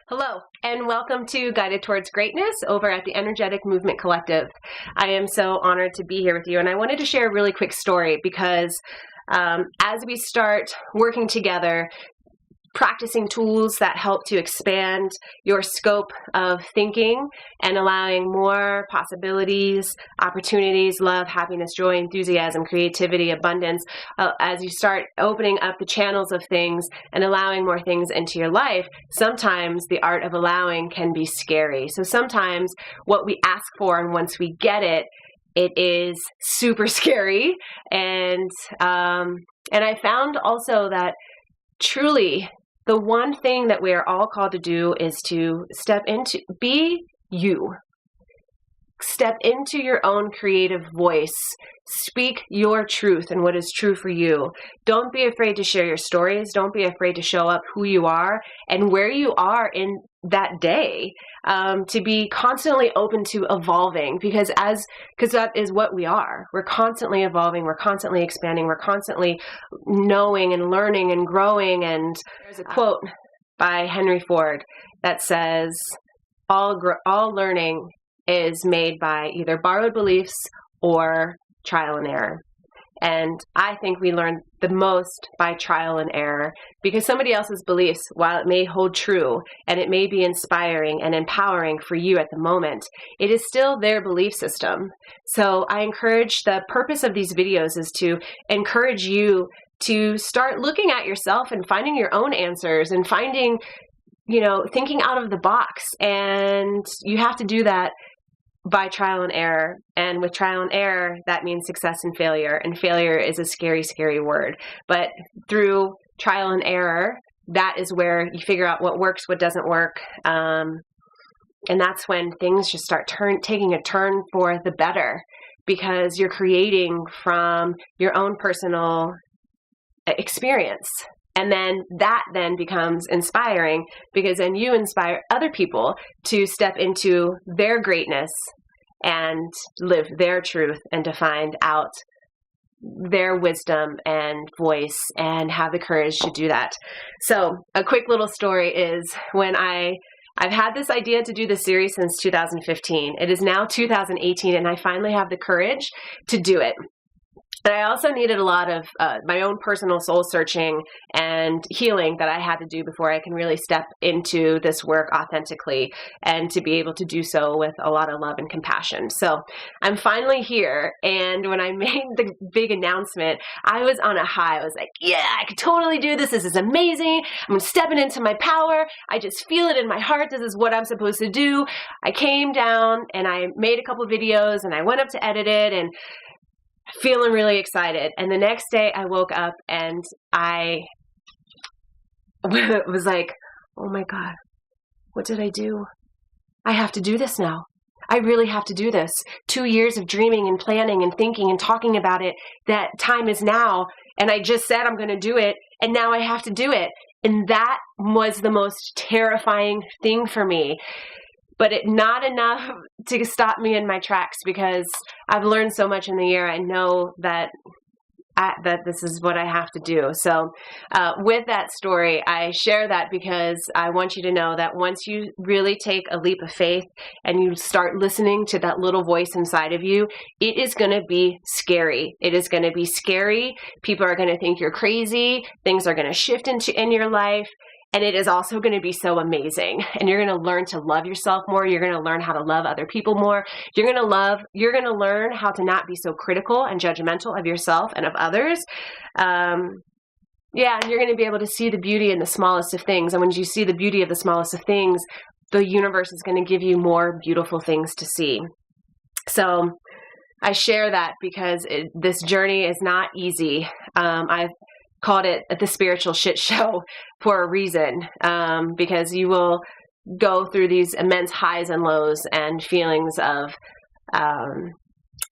Hello, and welcome to Guided Towards Greatness over at the Energetic Movement Collective. I am so honored to be here with you, and I wanted to share a really quick story because as we start working together, practicing tools that help to expand your scope of thinking and allowing more possibilities, opportunities, love, happiness, joy, enthusiasm, creativity, abundance, as you start opening up the channels of things and allowing more things into your life, sometimes the art of allowing can be scary. So sometimes what we ask for, and once we get it, it is super scary. And I found also that truly the one thing that we are all called to do is to be you. Step into your own creative voice. Speak your truth and what is true for you. Don't be afraid to share your stories. Don't be afraid to show up who you are and where you are in that day. To be constantly open to evolving because that is what we are. We're constantly evolving. We're constantly expanding. We're constantly knowing and learning and growing. And there's a quote by Henry Ford that says, all learning is made by either borrowed beliefs or trial and error. And I think we learn the most by trial and error because somebody else's beliefs, while it may hold true and it may be inspiring and empowering for you at the moment, it is still their belief system. So I encourage, the purpose of these videos is to encourage you to start looking at yourself and finding your own answers and finding, thinking out of the box. And you have to do that by trial and error. And with trial and error, that means success and failure. And failure is a scary, scary word. But through trial and error, that is where you figure out what works, what doesn't work. And that's when things just start taking a turn for the better because you're creating from your own personal experience. And then that then becomes inspiring because then you inspire other people to step into their greatness and live their truth and to find out their wisdom and voice and have the courage to do that. So a quick little story is when I've had this idea to do this series since 2015. It is now 2018 and I finally have the courage to do it. But I also needed a lot of my own personal soul searching and healing that I had to do before I can really step into this work authentically and to be able to do so with a lot of love and compassion. So I'm finally here. And when I made the big announcement, I was on a high. I was like, yeah, I could totally do this. This is amazing. I'm stepping into my power. I just feel it in my heart. This is what I'm supposed to do. I came down and I made a couple videos and I went up to edit it and feeling really excited. And the next day I woke up and I was like, oh my God, what did I do? I have to do this now. I really have to do this. 2 years of dreaming and planning and thinking and talking about it. That time is now. And I just said I'm going to do it. And now I have to do it. And that was the most terrifying thing for me. But not enough to stop me in my tracks because I've learned so much in the year. I know that this is what I have to do. So with that story, I share that because I want you to know that once you really take a leap of faith and you start listening to that little voice inside of you, it is going to be scary. It is going to be scary. People are going to think you're crazy. Things are going to shift in your life. And it is also going to be so amazing. And you're going to learn to love yourself more. You're going to learn how to love other people more. You're going to learn how to not be so critical and judgmental of yourself and of others. And you're going to be able to see the beauty in the smallest of things. And when you see the beauty of the smallest of things, the universe is going to give you more beautiful things to see. So I share that because this journey is not easy. I've called it the spiritual shit show for a reason, because you will go through these immense highs and lows and feelings of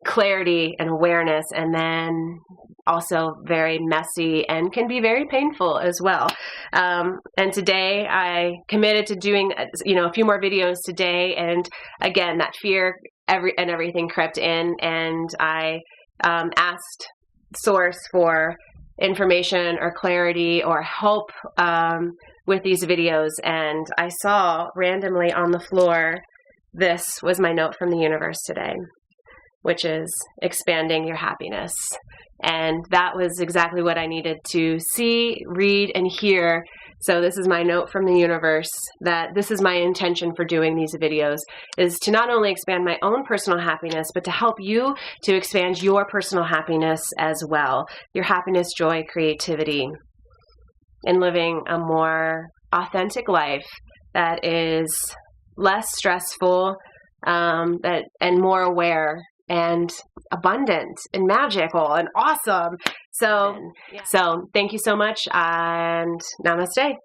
clarity and awareness, and then also very messy and can be very painful as well. And today I committed to doing a few more videos today, and again that fear everything crept in, and I asked Source for information or clarity or help with these videos, and I saw randomly on the floor, this was my note from the universe today, which is expanding your happiness. And that was exactly what I needed to see, read, and hear. So this is my note from the universe that this is my intention for doing these videos, is to not only expand my own personal happiness, but to help you to expand your personal happiness as well. Your happiness, joy, creativity, and living a more authentic life that is less stressful, and more aware and abundant and magical and awesome. So thank you so much, and namaste.